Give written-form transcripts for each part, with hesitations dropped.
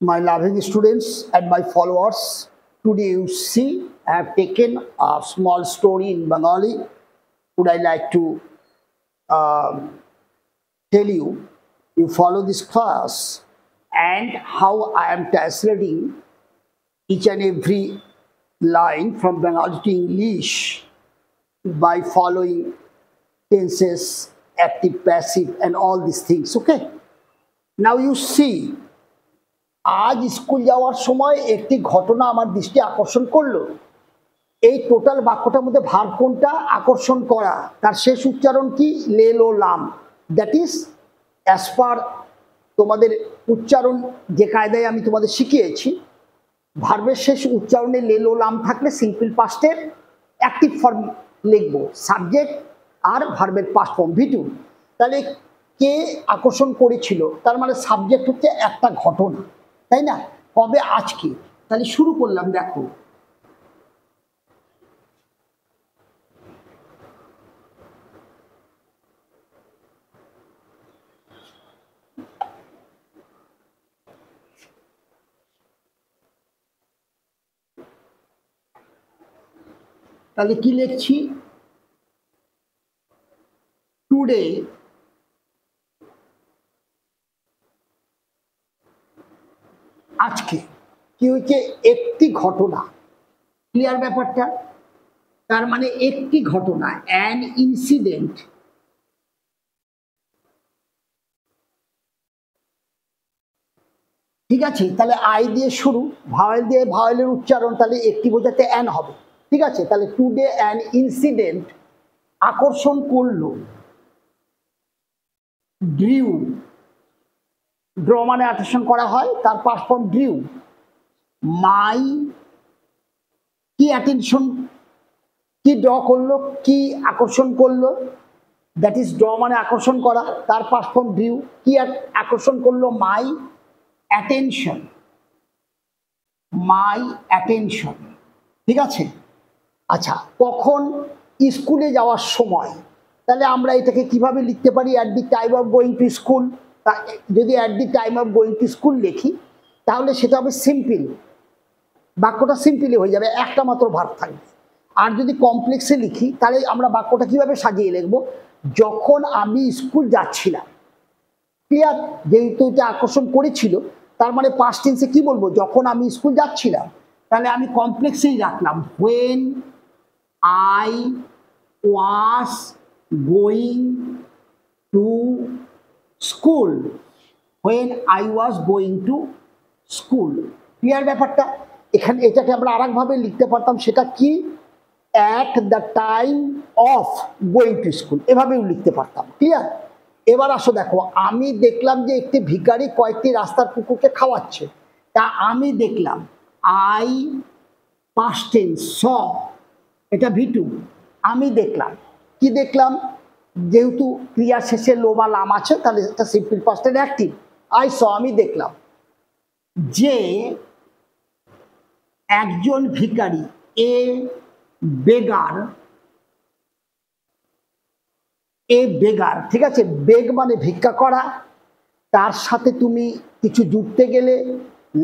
My loving students and my followers, today you see I have taken a small story in Bengali. Would I like to tell you, you follow this class and how I am translating each and every line from Bengali to English by following tenses, active, passive, and all these things. Okay. Now you see, আজ school যাওয়ার সময় একটি ঘটনা আমার দৃষ্টি আকর্ষণ করলো। এই টোটাল বাক্যটার মধ্যে ভার্ব কোনটা? আকর্ষণ করা। তার শেষ উচ্চারণ কি? লেলো লাম। দ্যাট ইজ অ্যাজ পার তোমাদের উচ্চারণ যে কায়দায় আমি তোমাদের শিখিয়েছি, ভার্বের শেষ উচ্চারণে লেলো লাম থাকলে সিম্পল পাস্টের অ্যাক্টিভ ফর্ম লিখব, সাবজেক্ট আর ভার্বের পাস্ট ফর্ম ভি2। তাহলে কে আকর্ষণ করেছিল? তার মানে সাবজেক্ট হচ্ছে একটা ঘটনা, তাই না? কবে? আজকে। তাহলে শুরু করলাম, দেখো তাহলে কি লিখছি? টুডে আজকে কি হয়েছে? একটি ঘটনা। ক্লিয়ার ব্যাপারটা? তার মানে একটি ঘটনা, অ্যান ইনসিডেন্ট। ঠিক আছে, তাহলে আই দিয়ে শুরু, ভাওয়েল দিয়ে ভাওয়েলের উচ্চারণ, তাহলে একটি বোঝাতে অ্যান হবে। ঠিক আছে, তাহলে টুডে অ্যান ইনসিডেন্ট আকর্ষণ করলো। ড্রিউ, ড্র মানে আকর্ষণ করা হয়, তার পাস্ট ফর্ম ড্রিউ। মাই কি অ্যাটেনশন, কি ড্র করলো, কি আকর্ষণ করলো, দ্যাট ইজ ড্র মানে আকর্ষণ করা, তার পাস্ট ফর্ম ড্রিউ। কি আকর্ষণ করলো? মাই অ্যাটেনশন, মাই অ্যাটেনশন। ঠিক আছে, আচ্ছা কখন? স্কুলে যাওয়ার সময়। তাহলে আমরা এটাকে কিভাবে লিখতে পারি? At the time of going to school. যদি at the time of going to school লিখি তাহলে সেটা হবে সিম্পল, বাক্যটা সিম্পলি হয়ে যাবে, একটা মাত্র ভার্ব থাকবে। আর যদি কমপ্লেক্সে লিখি তাহলে আমরা বাক্যটা কিভাবে সাজিয়ে লিখবো? যখন আমি স্কুল যাচ্ছিলাম। ক্লিয়ার? যেহেতু এটা আকর্ষণ করেছিল, তার মানে পাস্ট টেন্সে কি বলবো? যখন আমি স্কুল যাচ্ছিলাম। তাহলে আমি কমপ্লেক্সেই রাখলাম, when I was going to school, when I was going to school. Clear ব্যাপারটা? এখানে এটাকে আমরা আর একভাবে লিখতে পারতাম, সেটা কি? At the time of going to school, এভাবেও লিখতে পারতাম। ক্লিয়ার? এবার আসো দেখো, আমি দেখলাম যে একটি ভিখারি কয়েকটি রাস্তার কুকুরকে খাওয়াচ্ছে। তা আমি দেখলাম, আই পাস্ট টেন্স স, এটা ভি2। আমি দেখলাম, কি দেখলাম? যেহেতু ক্রিয়া শেষে লো বা লাম আছে তাহলে এটা সিম্পল পাস্টের অ্যাক্টিভ। আই স, আমি দেখলাম যে একজন ভিখারি, এ বেগার, এ বেগার। ঠিক আছে, বেগ মানে ভিক্ষা করা, তার সাথে তুমি কিছু জুড়তে গেলে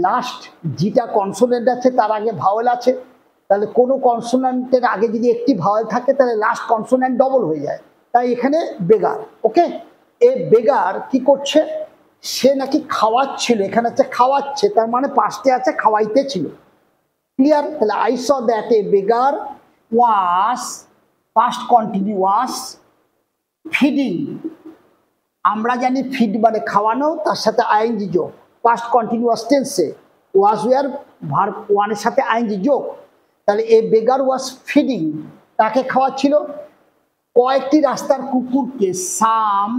লাস্ট যেটা কনসোনেন্ট আছে তার আগে ভাওয়েল আছে, তাহলে কোনো কনসোনেন্টের আগে যদি একটি ভাওয়েল থাকে তাহলে লাস্ট কনসোনেন্ট ডবল হয়ে যায়। তাই এখানে বেগার। ওকে, এ বেগার কি করছে? সে নাকি খাওয়াচ্ছিল, এখানে হচ্ছে খাওয়াচ্ছে, তার মানে পাস্টে আছে খাওয়াইতে ছিল। ক্লিয়ার? তাহলে I saw that a বেগার was, past continuous, feeding. আমরা জানি ফিড মানে খাওয়ানো, তার সাথে আইএনজি যোগ, পাস্ট কন্টিনিউয়াস টেন্সে ওয়াজ ওয়ার ভার্ব ওয়ানের সাথে আইএনজি যোগ। তাহলে এ বেগার ওয়াজ ফিডিং, তাকে খাওয়াচ্ছিল কয়েকটি রাস্তার কুকুরকে, সাম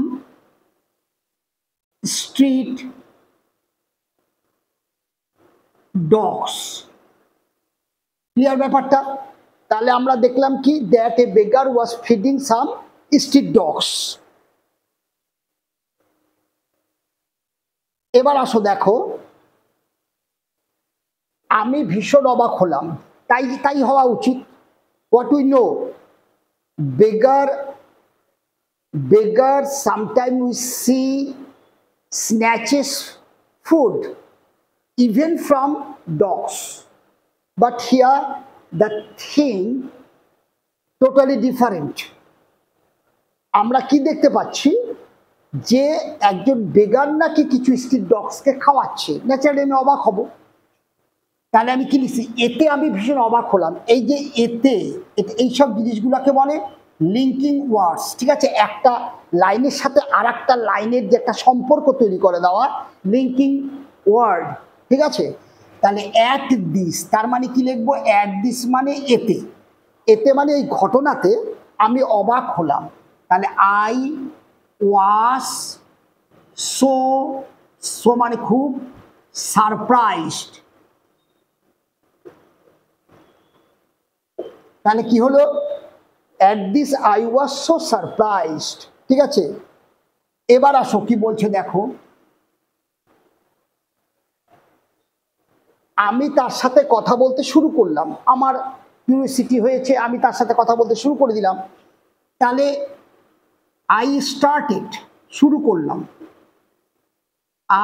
স্ট্রিট ডগস। ক্লিয়ার ব্যাপারটা? তাহলে আমরা দেখলাম কি? That a বেগার was feeding some street dogs. এবার আসো দেখো, আমি ভীষণ অবাক হলাম, তাই তাই হওয়া উচিত। What we know, beggar, beggar sometime we see snatches food, even from dogs, but here the thing totally different. আমরা কি দেখতে পাচ্ছি যে একজন বেগার নাকি কিছু স্ট্রিট ডগসকে খাওয়াচ্ছে, ন্যাচারালি আমি অবাক হব। তাহলে আমি কি লিখছি, এতে আমি ভীষণ অবাক হলাম। এই যে এতে, এইসব জিনিসগুলোকে বলে লিঙ্কিং ওয়ার্ডস, ঠিক আছে? একটা লাইনের সাথে আর একটা লাইনের যে একটা সম্পর্ক তৈরি করে দেওয়া, লিঙ্কিং ওয়ার্ড, ঠিক আছে? তাহলে অ্যাট দিস, তার মানে কি লিখবো? অ্যাট দিস মানে এতে, এতে মানে এই ঘটনাতে আমি অবাক হলাম। তাহলে আই ওয়াজ সো, সো মানে খুব, সারপ্রাইজড, তাহলে কি হলো? At this I was so surprised, ঠিক আছে? এবার আসো কি বলছে দেখো, আমি তার সাথে কথা বলতে শুরু করলাম, আমার কিউরিওসিটি হয়েছে, আমি তার সাথে কথা বলতে শুরু করে দিলাম। তাহলে আই স্টার্টেড, শুরু করলাম,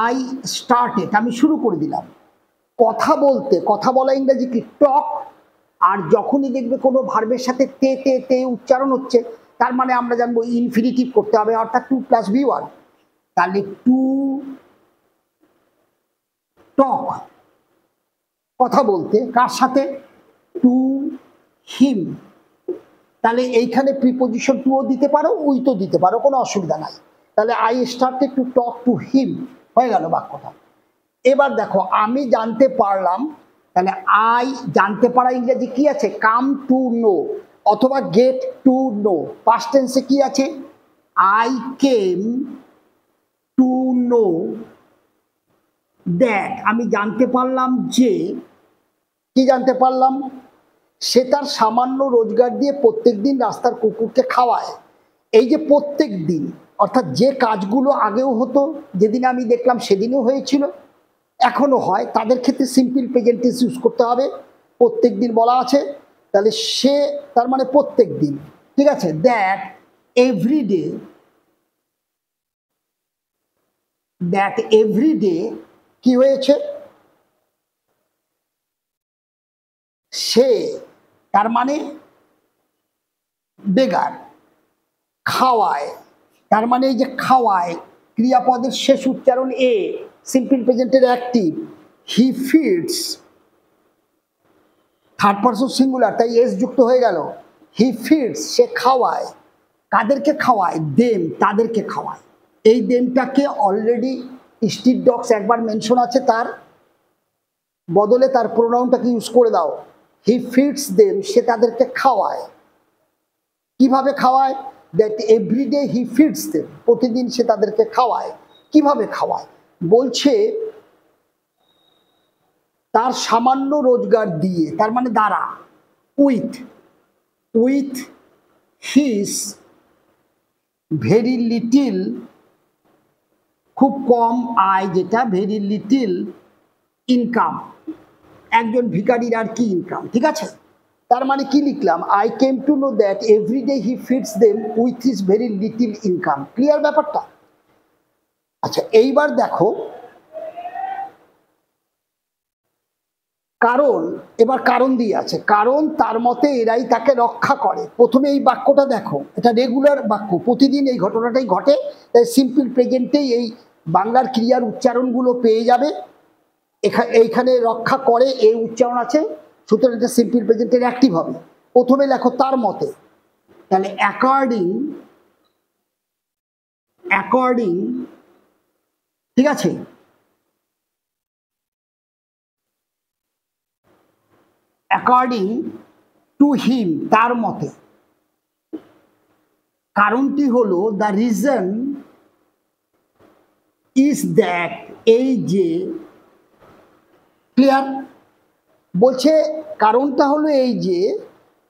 আই স্টার্টেড, আমি শুরু করে দিলাম কথা বলতে। কথা বলা ইংরেজি কি? টক। আর যখনই দেখবে কোনো ভার্বের সাথে তে তে তে উচ্চারণ হচ্ছে, তার মানে আমরা জানবো ইনফিনিটিভ করতে হবে, অর্থাৎ টু প্লাস V1। তাহলে টু টক, কথা বলতে, কার সাথে? To him. তাহলে এইখানে প্রিপোজিশন টুও দিতে পারো, উইথও দিতে পারো, কোনো অসুবিধা নাই। তাহলে I started to talk to him, হয়ে গেল বাক্যটা। এবার দেখো, আমি জানতে পারলাম, তাহলে আই জানতে পারা ইংরেজি কি আছে? কাম টু নো অথবা গেট টু নো। পাস্ট টেন্সে কি আছে? I came to know that, আমি জানতে পারলাম যে, কি জানতে পারলাম? সে তার সামান্য রোজগার দিয়ে প্রত্যেক দিন রাস্তার কুকুরকে খাওয়ায়। এই যে প্রত্যেক দিন, অর্থাৎ যে কাজগুলো আগেও হতো, যেদিন আমি দেখলাম সেদিনও হয়েছিল, এখনো হয়, তাদের ক্ষেত্রে সিম্পল প্রেজেন্ট টেন্স ইউজ করতে হবে। প্রত্যেক দিন বলা আছে, তাহলে সে, তার মানে প্রত্যেক দিন, ঠিক আছে? দ্যাট এভরিডে, দ্যাট এভরিডে কি হয়েছে? সে, তার মানে বেগার, খাওয়ায়, তার মানে এই যে খাওয়ায়, ক্রিয়াপদের শেষ উচ্চারণ এ, সিম্পল প্রেজেন্টের অ্যাক্টিভ। হি ফিডস, থার্ড পারসন সিঙ্গুলার, তাই এস যুক্ত হয়ে গেল। হি ফিডস, সে খাওয়ায়, কাদেরকে খাওয়ায়? দেম, তাদেরকে খাওয়ায়। এই দেমটাকে অলরেডি স্ট্রিট ডগস একবার মেনশন আছে, তার বদলে তার প্রোনাউনটাকে ইউজ করে দাও। হি ফিডস দেম, সে তাদেরকে খাওয়ায়। কিভাবে খাওয়ায়? That everyday he feeds them, প্রতিদিন সে তাদেরকে খাওয়ায়। কিভাবে খাওয়ায়? বলছে তার সামান্য রোজগার দিয়ে, তার মানে দ্বারা, with, with his very little, খুব কম আয় যেটা, ভেরি লিটিল ইনকাম, একজন ভিখারির আর কি ইনকাম, ঠিক আছে? তার মানে কি লিখলাম? I came to know that everyday he feeds them with his very little income. Clear ব্যাপারটা? আচ্ছা, এইবার দেখো, কারণ, এবার কারণ দিয়ে আছে, কারণ তার মতে এরাই তাকে রক্ষা করে। প্রথমে এই বাক্যটা দেখো, এটা রেগুলার বাক্য, প্রতিদিন এই ঘটনাটাই ঘটে, তাই সিম্পল প্রেজেন্টেই এই বাংলার ক্রিয়ার উচ্চারণগুলো পেয়ে যাবে। এইখানে রক্ষা করে এই উচ্চারণ আছে, সুতরাং এটা সিম্পল প্রেজেন্টের অ্যাক্টিভ হবে। প্রথমে লেখো তার মতে, তাহলে অ্যাকর্ডিং, অ্যাকর্ডিং, ঠিক আছে? অ্যাকর্ডিং টু হিম, তার মতে। কারণটি হলো, দ্য রিজন ইজ দ্যাট, এই যে, ক্লিয়ার? বলছে কারণটা হলো এই যে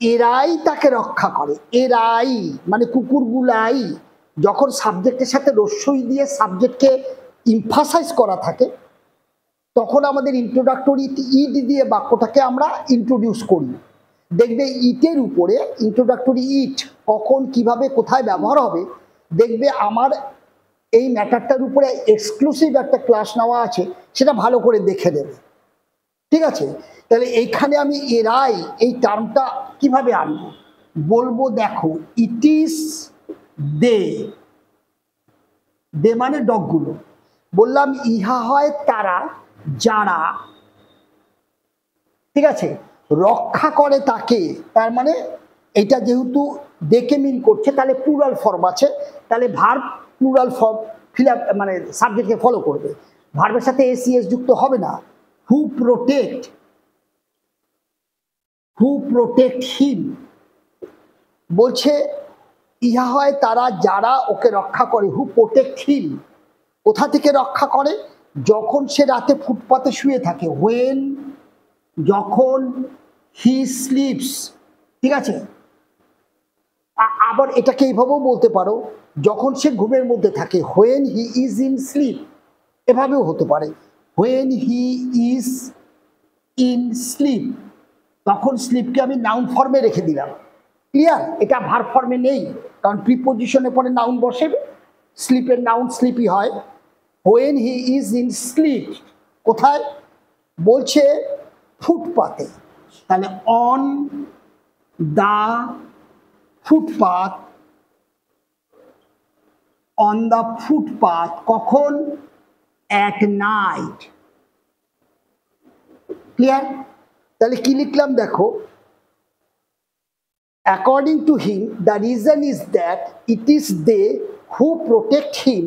এরাই তাকে রক্ষা করে। এরাই মানে কুকুরগুলাই। যখন সাবজেক্টের সাথে রস্যই দিয়ে সাবজেক্টকে ইমফাসাইজ করা থাকে, তখন আমাদের ইন্ট্রোডাক্টরি ইট দিয়ে বাক্যটাকে আমরা ইন্ট্রোডিউস করি। দেখবে ইটের উপরে ইন্ট্রোডাক্টরি ইট কখন, কিভাবে, কোথায় ব্যবহার হবে, দেখবে আমার এই ম্যাটারটার উপরে এক্সক্লুসিভ একটা ক্লাস নেওয়া আছে, সেটা ভালো করে দেখে নেবে, ঠিক আছে? তাহলে এইখানে আমি এরাই এই টার্মটা কিভাবে আনবো, বলবো দেখো ইট ইজ দে, দে মানে ডগগুলো, বললাম ইহা হয় তারা যারা, ঠিক আছে, রক্ষা করে তাকে, তার মানে এটা যেহেতু দেখে মিন করছে তাহলে প্লুরাল ফর্ম আছে, তাহলে verb plural form fill up মানে সাবজেক্টকে ফলো করবে, ভার্বের সাথে এস যুক্ত হবে না। হু প্রোটেক্ট হিম, বলছে ইহা হয় তারা যারা ওকে রক্ষা করে, হু প্রোটেক্ট হিম, কোথা থেকে রক্ষা করে, যখন সে রাতে ফুটপাতে শুয়ে থাকে, হোয়েন, যখন, হি স্লিপস, ঠিক আছে? আবার এটাকে এইভাবেও বলতে পারো, যখন সে ঘুমের মধ্যে থাকে, when he is in sleep, এভাবেও হতে পারে, when he is in sleep, তখন স্লিপকে আমি নাউন ফর্মে রেখে দিলাম, ক্লিয়ার? এটা ভার্ব ফর্মে নেই, কারণ প্রিপোজিশনের পরে নাউন বসে, স্লিপের নাউন স্লিপই হয়। When he is in sleep, কোথায় বলছে, ফুটপাতে, তাহলে on the footpath, on the footpath, কখন, অ্যাট নাইট, ক্লিয়ার? তাহলে কি লিখলাম দেখো, according to him the reason is that it is they who protect him,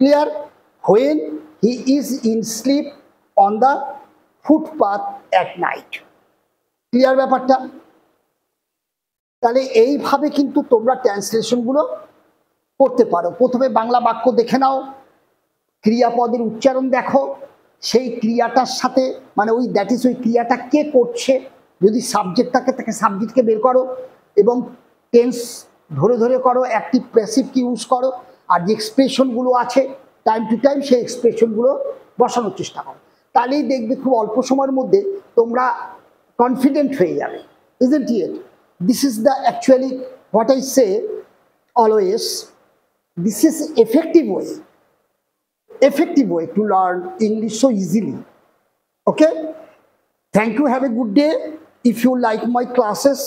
clear, when he is in sleep on the footpath at night, clear ব্যাপারটা? তাহলে এইভাবে কিন্তু তোমরা ট্রান্সলেশনগুলো করতে পারো। প্রথমে বাংলা বাক্য দেখে নাও, ক্রিয়াপদের উচ্চারণ দেখো, সেই ক্রিয়াটার সাথে মানে ওই দ্যাট ইজ ওই ক্রিয়াটা কে করছে, যদি সাবজেক্ট থাকে তাকে সাবজেক্টকে বের করো এবং টেন্স ধরে ধরে করো, অ্যাক্টিভ প্যাসিভ কি ইউজ করো, আর যে এক্সপ্রেশনগুলো আছে টাইম টু টাইম সেই এক্সপ্রেশনগুলো বসানোর চেষ্টা করো, তাহলেই দেখবে খুব অল্প সময়ের মধ্যে তোমরা কনফিডেন্ট হয়ে যাবে, isn't it? This is the actually what I say always, this is effective way to learn English so easily. Okay, thank you, have a good day. If you like my classes,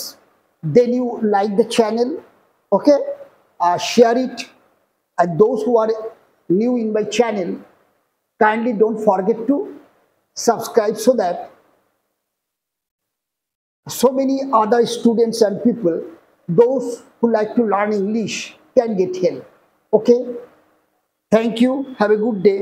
then you like the channel, okay, share it, and those who are new in my channel, kindly don't forget to subscribe so that so many other students and people, those who like to learn English, can get help. Okay, thank you, have a good day.